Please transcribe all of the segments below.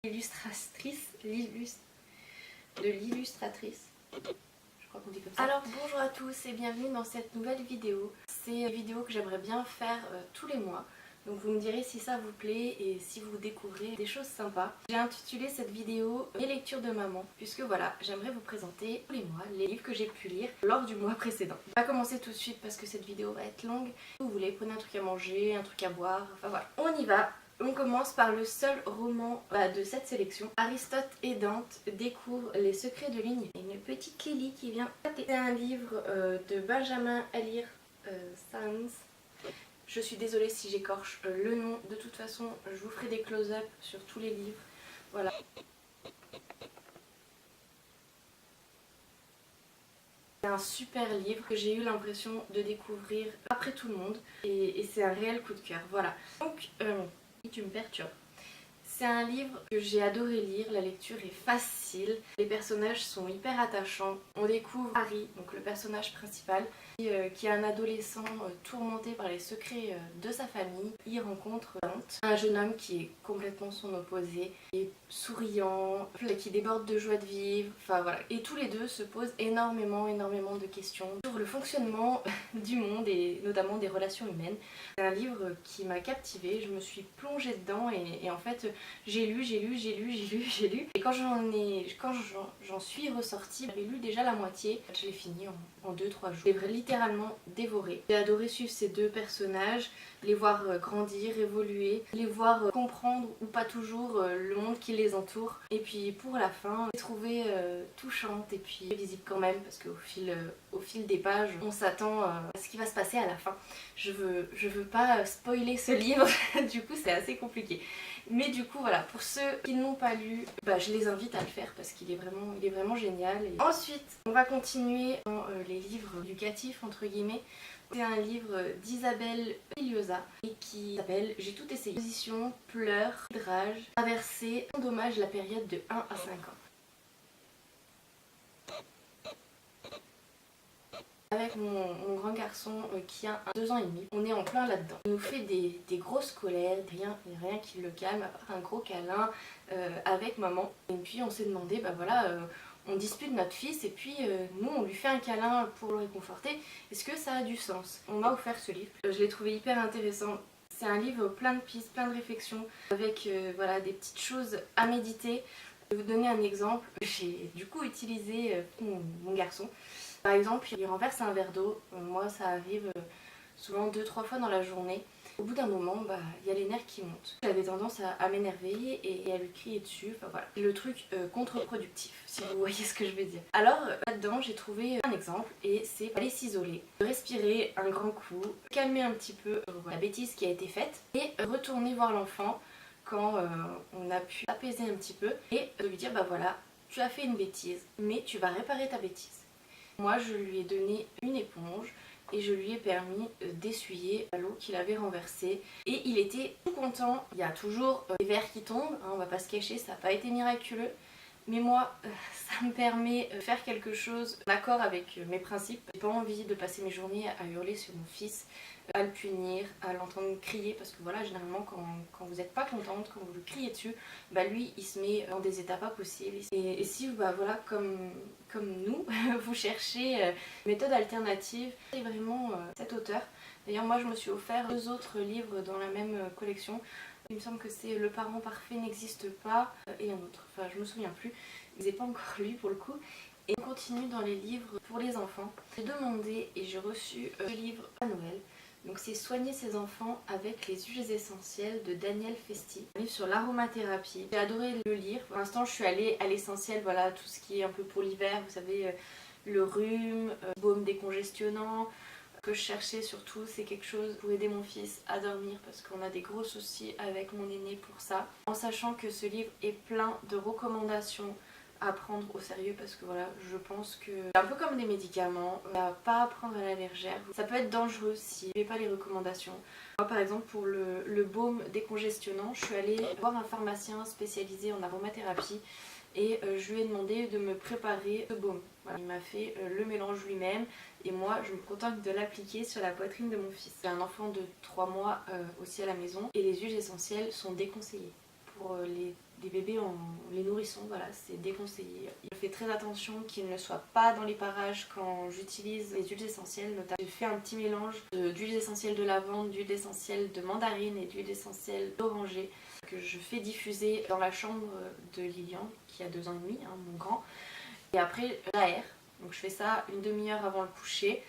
l'illustratrice, de l'illustratrice. Je crois qu'on dit comme ça. Alors bonjour à tous et bienvenue dans cette nouvelle vidéo. C'est une vidéo que j'aimerais bien faire tous les mois. Donc vous me direz si ça vous plaît et si vous découvrez des choses sympas. J'ai intitulé cette vidéo « Les lectures de maman » puisque voilà, j'aimerais vous présenter tous les mois les livres que j'ai pu lire lors du mois précédent. On va commencer tout de suite parce que cette vidéo va être longue. Si vous voulez, prenez un truc à manger, un truc à boire, enfin voilà. On y va. On commence par le seul roman de cette sélection. Aristote et Dante découvrent les secrets de l'univers. Une petite Lily qui vient taper. C'est un livre de Benjamin Alire Sanz. Je suis désolée si j'écorche le nom. De toute façon, je vous ferai des close-up sur tous les livres. Voilà. C'est un super livre que j'ai eu l'impression de découvrir après tout le monde. Et c'est un réel coup de cœur. Voilà. Donc, tu me perturbes. C'est un livre que j'ai adoré lire, la lecture est facile, les personnages sont hyper attachants. On découvre Harry, donc le personnage principal, qui est un adolescent tourmenté par les secrets de sa famille. Il rencontre Dante, un jeune homme qui est complètement son opposé, et souriant, qui déborde de joie de vivre, enfin voilà. Et tous les deux se posent énormément de questions sur le fonctionnement du monde et notamment des relations humaines. C'est un livre qui m'a captivée, je me suis plongée dedans et en fait j'ai lu. Et quand j'en suis ressortie, j'avais lu déjà la moitié. Je l'ai fini en 2-3 jours. J'ai littéralement dévoré. J'ai adoré suivre ces deux personnages, les voir grandir, évoluer, les voir comprendre ou pas toujours le monde qui les entoure. Et puis pour la fin, j'ai trouvé touchante et puis visible quand même parce qu'au fil des pages, on s'attend à ce qui va se passer à la fin. Je veux pas spoiler ce livre, du coup c'est assez compliqué. Mais du coup voilà, pour ceux qui ne l'ont pas lu, je les invite à le faire parce qu'il est vraiment génial. Et ensuite, on va continuer dans les livres éducatifs entre guillemets. C'est un livre d'Isabelle Filiosa et qui s'appelle J'ai tout essayé. Position, pleurs, hydrage, traverser, dommage la période de 1 à 5 ans. Avec mon grand garçon qui a 2 ans et demi, on est en plein là-dedans. Il nous fait des grosses colères, rien qui le calme, à part un gros câlin avec maman. Et puis on s'est demandé, on dispute notre fils et puis nous on lui fait un câlin pour le réconforter. Est-ce que ça a du sens? On m'a offert ce livre, je l'ai trouvé hyper intéressant. C'est un livre plein de pistes, plein de réflexions, avec des petites choses à méditer. Je vais vous donner un exemple. J'ai du coup utilisé mon garçon. Par exemple, il renverse un verre d'eau. Moi, ça arrive souvent 2-3 fois dans la journée. Au bout d'un moment, il y a les nerfs qui montent. J'avais tendance à m'énerver et à lui crier dessus. Enfin voilà, le truc contre-productif, si vous voyez ce que je veux dire. Alors là-dedans, j'ai trouvé un exemple et c'est aller s'isoler, respirer un grand coup, calmer un petit peu la bêtise qui a été faite et retourner voir l'enfant quand on a pu apaiser un petit peu et de lui dire tu as fait une bêtise, mais tu vas réparer ta bêtise. Moi, je lui ai donné une éponge et je lui ai permis d'essuyer l'eau qu'il avait renversée. Et il était tout content. Il y a toujours des verres qui tombent, on va pas se cacher, ça n'a pas été miraculeux. Mais moi, ça me permet de faire quelque chose d'accord avec mes principes. J'ai pas envie de passer mes journées à hurler sur mon fils, à le punir, à l'entendre crier. Parce que voilà, généralement, quand vous n'êtes pas contente, quand vous lui criez dessus, lui, il se met dans des états pas possibles. Et si, comme nous, vous cherchez une méthode alternative, c'est vraiment cet auteur. D'ailleurs, moi, je me suis offert 2 autres livres dans la même collection. Il me semble que c'est Le parent parfait n'existe pas et un autre, enfin je me souviens plus, je les ai pas encore lus pour le coup. Et on continue dans les livres pour les enfants. J'ai demandé et j'ai reçu ce livre à Noël. Donc c'est Soigner ses enfants avec les huiles essentielles de Daniel Festi. Un livre sur l'aromathérapie. J'ai adoré le lire. Pour l'instant je suis allée à l'essentiel, voilà, tout ce qui est un peu pour l'hiver, vous savez, le rhume, baume décongestionnant. Que je cherchais surtout, c'est quelque chose pour aider mon fils à dormir parce qu'on a des gros soucis avec mon aîné pour ça. En sachant que ce livre est plein de recommandations à prendre au sérieux parce que voilà, je pense que c'est un peu comme des médicaments, à pas prendre à la légère. Ça peut être dangereux si vous n'avez pas les recommandations. Moi par exemple pour le baume décongestionnant, je suis allée voir un pharmacien spécialisé en aromathérapie et je lui ai demandé de me préparer ce baume. Voilà, il m'a fait le mélange lui-même et moi je me contente de l'appliquer sur la poitrine de mon fils. J'ai un enfant de 3 mois aussi à la maison et les huiles essentielles sont déconseillées pour les des bébés en les nourrissons, voilà, c'est déconseillé. Je fais très attention qu'ils ne soient pas dans les parages quand j'utilise les huiles essentielles, notamment. Je fais un petit mélange d'huiles essentielles de lavande, d'huiles essentielles de mandarine et d'huiles essentielles d'oranger que je fais diffuser dans la chambre de Lilian, qui a 2 ans et demi, hein, mon grand. Et après, j'aère. Donc je fais ça une demi-heure avant le coucher.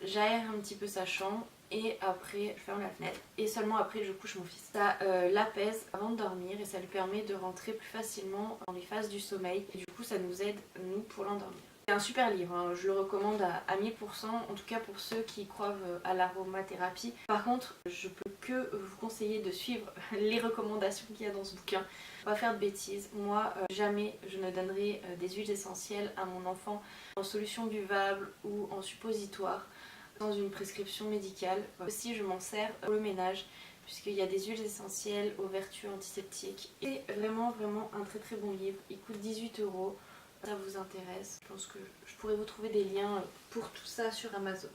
J'aère un petit peu sa chambre et après je ferme la fenêtre et seulement après je couche mon fils. Ça l'apaise avant de dormir et ça lui permet de rentrer plus facilement dans les phases du sommeil et du coup ça nous aide nous pour l'endormir. C'est un super livre, hein. Je le recommande à 1000%, en tout cas pour ceux qui croient à l'aromathérapie. Par contre, je peux que vous conseiller de suivre les recommandations qu'il y a dans ce bouquin. On va faire de bêtises. Moi, jamais je ne donnerai des huiles essentielles à mon enfant en solution buvable ou en suppositoire dans une prescription médicale. Aussi, je m'en sers pour le ménage puisqu'il y a des huiles essentielles aux vertus antiseptiques. Et vraiment un très très bon livre. Il coûte 18 €. Ça vous intéresse, je pense que je pourrais vous trouver des liens pour tout ça sur Amazon.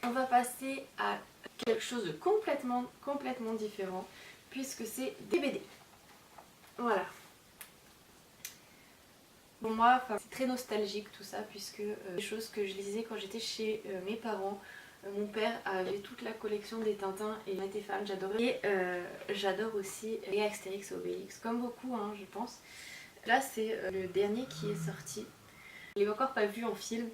On va passer à quelque chose de complètement différent puisque c'est des BD. Voilà. Pour moi, c'est très nostalgique tout ça puisque des choses que je lisais quand j'étais chez mes parents. Mon père avait toute la collection des Tintins et j'étais fan, j'adorais. Et j'adore aussi les Astérix et Obélix, comme beaucoup, hein, je pense. Là, c'est le dernier qui est sorti. Je l'ai encore pas vu en film,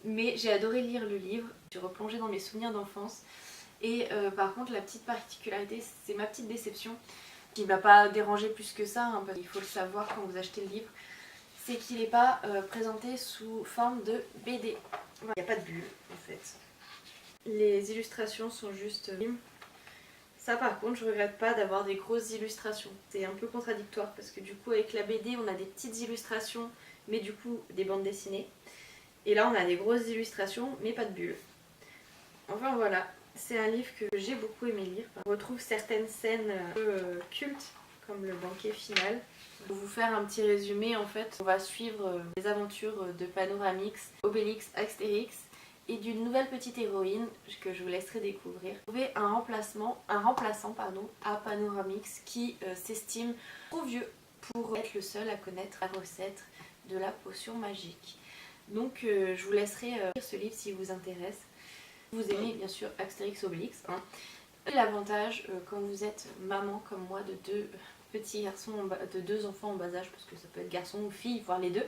mais j'ai adoré lire le livre. Je suis replongée dans mes souvenirs d'enfance. Et par contre, la petite particularité, c'est ma petite déception, qui m'a pas dérangée plus que ça, hein, parce qu'il faut le savoir quand vous achetez le livre, c'est qu'il n'est pas présenté sous forme de BD. Il n'y a pas de bulle, en fait. Les illustrations sont juste mimes. Ça par contre je regrette pas d'avoir des grosses illustrations. C'est un peu contradictoire parce que du coup avec la BD on a des petites illustrations mais du coup des bandes dessinées. Et là on a des grosses illustrations mais pas de bulles. Enfin voilà, c'est un livre que j'ai beaucoup aimé lire. On retrouve certaines scènes un peu cultes comme le banquet final. Pour vous faire un petit résumé, en fait on va suivre les aventures de Panoramix, Obélix, Astérix et d'une nouvelle petite héroïne que je vous laisserai découvrir. Trouver un remplaçant à Panoramix qui s'estime trop vieux pour être le seul à connaître la recette de la potion magique. Donc je vous laisserai lire ce livre si vous intéresse. Vous aimez bien sûr Astérix Obélix. Hein. Et l'avantage quand vous êtes maman comme moi de 2 petits garçons, de 2 enfants en bas âge, parce que ça peut être garçon ou fille, voire les deux,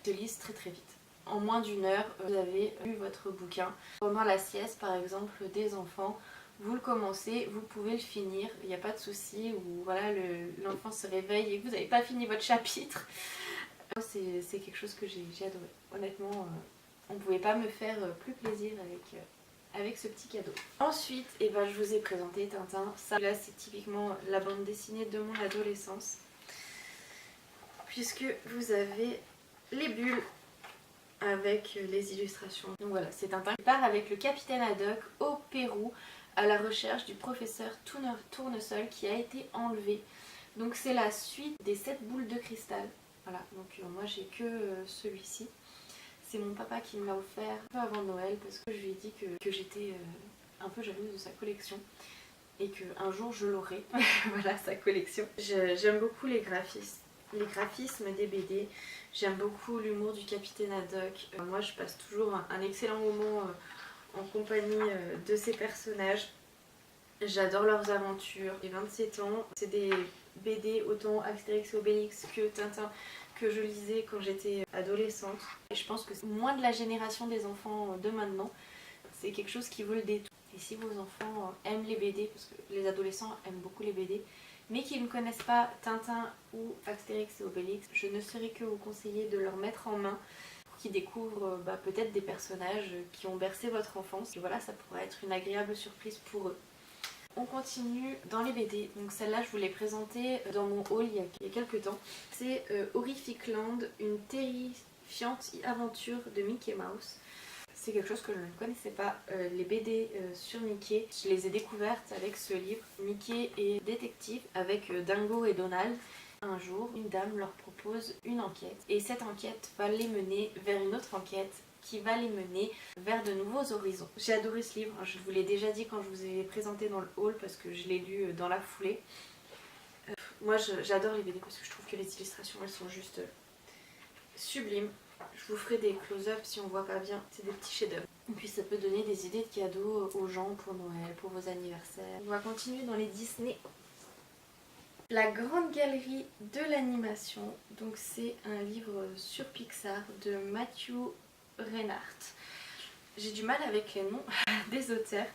se lisent très très vite. En moins d'1 heure, vous avez lu votre bouquin. Pendant la sieste, par exemple, des enfants, vous le commencez, vous pouvez le finir, il n'y a pas de souci, ou voilà, l'enfant se réveille et que vous n'avez pas fini votre chapitre. C'est quelque chose que j'ai adoré. Honnêtement, on ne pouvait pas me faire plus plaisir avec ce petit cadeau. Ensuite, je vous ai présenté Tintin. Ça, là, c'est typiquement la bande dessinée de mon adolescence. Puisque vous avez les bulles avec les illustrations. Donc voilà, c'est Tintin qui part avec le capitaine Haddock au Pérou à la recherche du professeur Tournesol qui a été enlevé. Donc c'est la suite des 7 boules de cristal. Voilà, donc moi j'ai que celui-ci. C'est mon papa qui me l'a offert un peu avant Noël parce que je lui ai dit que j'étais un peu jalouse de sa collection et qu'un jour je l'aurai. Voilà sa collection. J'aime beaucoup les graphismes des BD. J'aime beaucoup l'humour du capitaine Haddock. Moi je passe toujours un excellent moment en compagnie de ces personnages. J'adore leurs aventures. J'ai 27 ans. C'est des BD autant Astérix et Obélix que Tintin que je lisais quand j'étais adolescente. Et je pense que c'est moins de la génération des enfants de maintenant. C'est quelque chose qui vaut le détour. Et si vos enfants aiment les BD, parce que les adolescents aiment beaucoup les BD, mais qui ne connaissent pas Tintin ou Astérix et Obélix, je ne saurais que vous conseiller de leur mettre en main pour qu'ils découvrent peut-être des personnages qui ont bercé votre enfance. Et voilà, ça pourrait être une agréable surprise pour eux. On continue dans les BD, donc celle-là je vous l'ai présentée dans mon haul il y a quelques temps. C'est Horrific Land, une terrifiante aventure de Mickey Mouse. C'est quelque chose que je ne connaissais pas, les BD sur Mickey. Je les ai découvertes avec ce livre. Mickey est détective avec Dingo et Donald. Un jour, une dame leur propose une enquête et cette enquête va les mener vers une autre enquête qui va les mener vers de nouveaux horizons. J'ai adoré ce livre, je vous l'ai déjà dit quand je vous ai présenté dans le haul parce que je l'ai lu dans la foulée. Moi j'adore les BD parce que je trouve que les illustrations elles sont juste sublimes. Je vous ferai des close-up si on voit pas bien, c'est des petits chefs-d'œuvre. Et puis ça peut donner des idées de cadeaux aux gens pour Noël, pour vos anniversaires. On va continuer dans les Disney. La grande galerie de l'animation, donc c'est un livre sur Pixar de Matthew Reinhardt. J'ai du mal avec les noms des auteurs.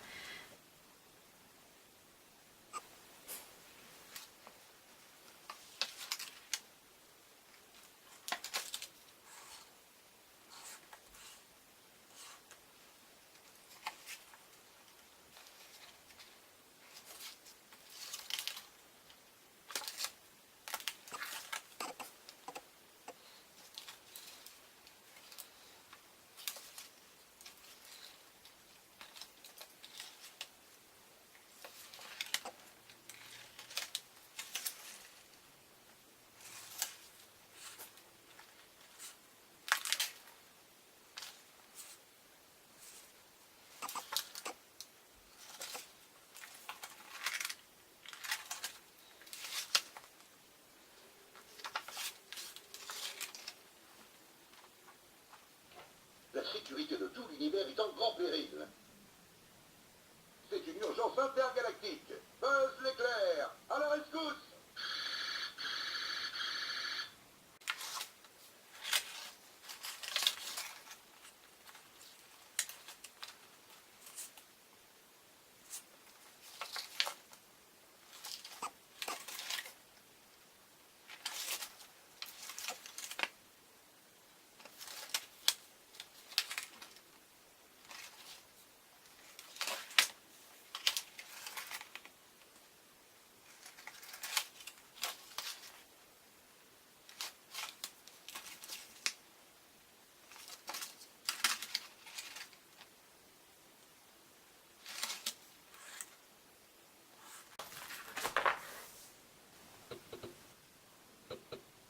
La sécurité de tout l'univers est en grand péril. C'est une urgence intergalactique. Buzz l'éclair, à la rescousse!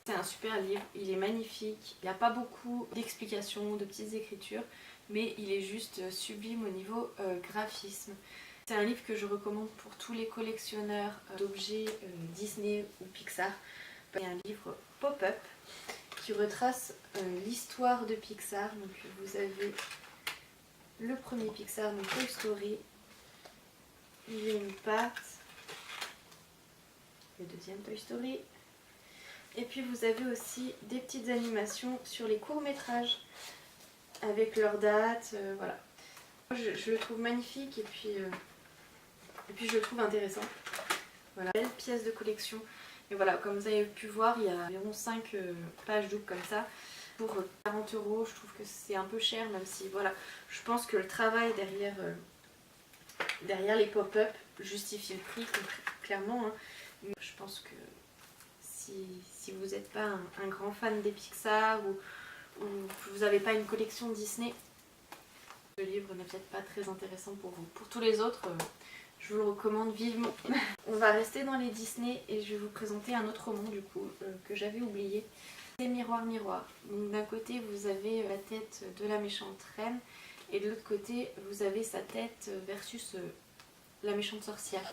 C'est un super livre, il est magnifique, il n'y a pas beaucoup d'explications, de petites écritures, mais il est juste sublime au niveau graphisme. C'est un livre que je recommande pour tous les collectionneurs d'objets Disney ou Pixar. C'est un livre pop-up qui retrace l'histoire de Pixar. Donc vous avez le premier Pixar, donc Toy Story. Il y a une patte. Le deuxième Toy Story. Et puis vous avez aussi des petites animations sur les courts-métrages avec leurs dates, voilà. Je le trouve magnifique et puis je le trouve intéressant. Voilà, belle pièce de collection. Et voilà, comme vous avez pu voir, il y a environ 5 pages doubles comme ça. Pour 40 €, je trouve que c'est un peu cher, même si voilà, je pense que le travail derrière les pop-up justifie le prix, clairement. Hein. Mais je pense que si vous n'êtes pas un grand fan des Pixar ou que vous n'avez pas une collection Disney, le livre n'est peut-être pas très intéressant pour vous. Pour tous les autres, je vous le recommande vivement. On va rester dans les Disney et je vais vous présenter un autre roman du coup que j'avais oublié. C'est Miroir Miroir. Donc d'un côté vous avez la tête de la méchante reine et de l'autre côté vous avez sa tête versus la méchante sorcière.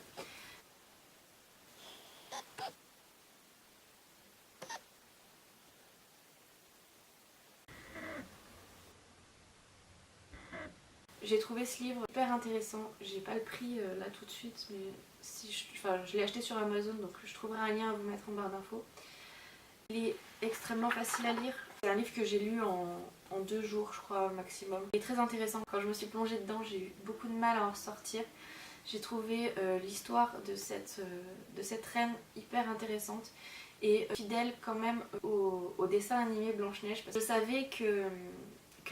J'ai trouvé ce livre hyper intéressant. J'ai pas le prix là tout de suite, mais si je l'ai acheté sur Amazon, donc je trouverai un lien à vous mettre en barre d'infos. Il est extrêmement facile à lire. C'est un livre que j'ai lu en 2 jours, je crois, au maximum. Il est très intéressant. Quand je me suis plongée dedans, j'ai eu beaucoup de mal à en ressortir. J'ai trouvé l'histoire de cette reine hyper intéressante et fidèle quand même au dessin animé Blanche-Neige. Parce que je savais que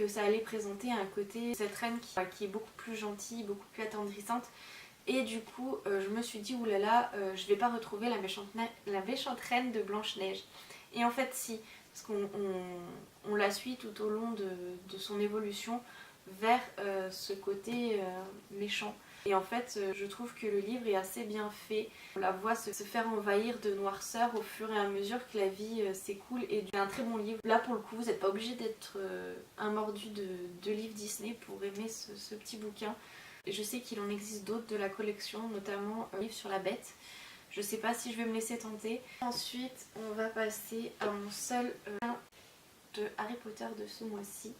ça allait présenter un côté cette reine qui est beaucoup plus gentille, beaucoup plus attendrissante. Et du coup, je me suis dit, oulala, je vais pas retrouver la méchante reine de Blanche-Neige. Et en fait, si, parce qu'on la suit tout au long de son évolution vers ce côté méchant. Et en fait, je trouve que le livre est assez bien fait. On la voit se faire envahir de noirceur au fur et à mesure que la vie s'écoule. Et c'est un très bon livre. Là, pour le coup, vous n'êtes pas obligé d'être un mordu de livres Disney pour aimer ce petit bouquin. Je sais qu'il en existe d'autres de la collection, notamment un livre sur la bête. Je sais pas si je vais me laisser tenter. Ensuite, on va passer à mon seul de Harry Potter de ce mois-ci.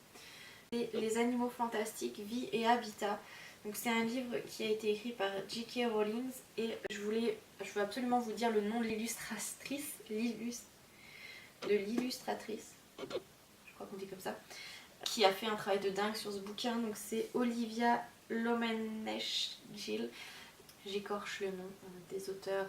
C'est Les Animaux Fantastiques, Vie et Habitat. Donc c'est un livre qui a été écrit par J.K. Rowling et je veux absolument vous dire le nom de l'illustratrice, je crois qu'on dit comme ça, qui a fait un travail de dingue sur ce bouquin. Donc c'est Olivia Lomenech-Gill. J'écorche le nom des auteurs.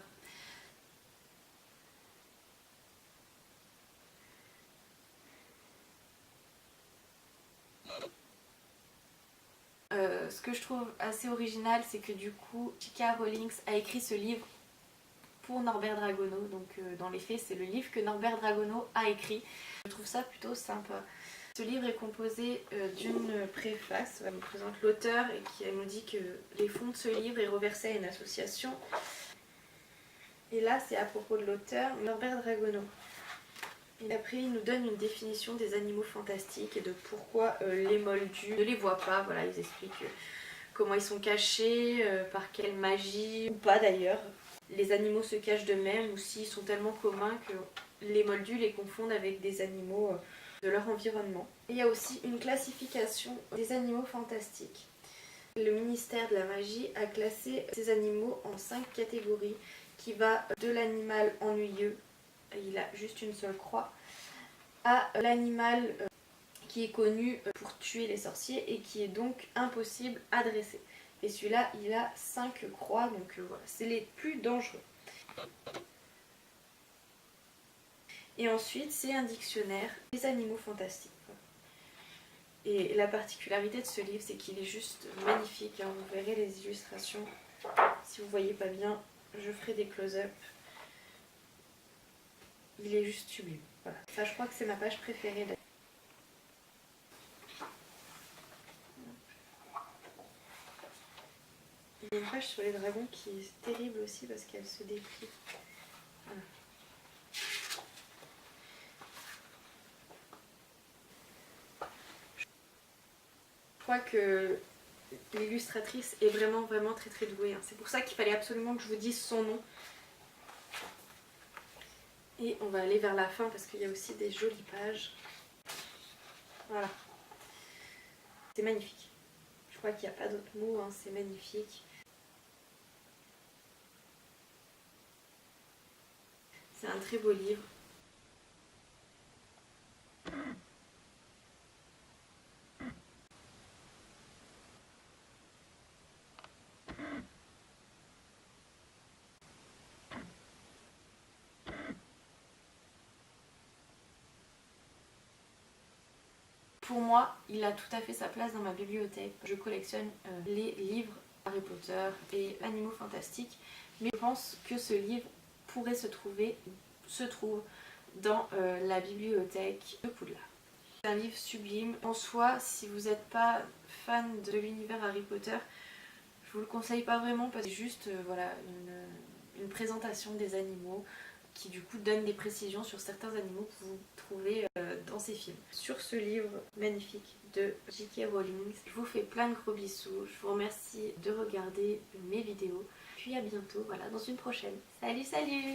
Ce que je trouve assez original, c'est que du coup, J.K. Rowling a écrit ce livre pour Norbert Dragono. Donc dans les faits, c'est le livre que Norbert Dragono a écrit. Je trouve ça plutôt sympa. Ce livre est composé d'une préface. Elle nous présente l'auteur et qui nous dit que les fonds de ce livre est reversé à une association. Et là, c'est à propos de l'auteur, Norbert Dragono. Et après, il nous donne une définition des animaux fantastiques et de pourquoi les moldus ne les voient pas. Voilà, ils expliquent comment ils sont cachés, par quelle magie, ou pas d'ailleurs. Les animaux se cachent d'eux-mêmes ou s'ils sont tellement communs que les moldus les confondent avec des animaux de leur environnement. Et il y a aussi une classification des animaux fantastiques. Le ministère de la Magie a classé ces animaux en 5 catégories qui va de l'animal ennuyeux, il a juste une seule croix, à l'animal qui est connu pour tuer les sorciers et qui est donc impossible à dresser. Et celui-là, il a 5 croix, donc voilà, c'est les plus dangereux. Et ensuite, c'est un dictionnaire des animaux fantastiques. Et la particularité de ce livre, c'est qu'il est juste magnifique. Hein. Vous verrez les illustrations. Si vous voyez pas bien, je ferai des close-up. Il est juste sublime. Voilà. Ça, je crois que c'est ma page préférée. Il y a une page sur les dragons qui est terrible aussi parce qu'elle se déplie. Voilà. Je crois que l'illustratrice est vraiment très très douée. Hein. C'est pour ça qu'il fallait absolument que je vous dise son nom. Et on va aller vers la fin parce qu'il y a aussi des jolies pages. Voilà. C'est magnifique. Je crois qu'il n'y a pas d'autre mot, hein. C'est magnifique. C'est un très beau livre. Pour moi, il a tout à fait sa place dans ma bibliothèque. Je collectionne les livres Harry Potter et Animaux Fantastiques, mais je pense que ce livre pourrait se trouve dans la bibliothèque de Poudlard. C'est un livre sublime. En soi, si vous n'êtes pas fan de l'univers Harry Potter, je vous le conseille pas vraiment parce que c'est juste voilà, une présentation des animaux qui du coup donne des précisions sur certains animaux que vous trouvez dans ces films. Sur ce livre magnifique de J.K. Rowling, je vous fais plein de gros bisous, je vous remercie de regarder mes vidéos, puis à bientôt, voilà, dans une prochaine. Salut, salut!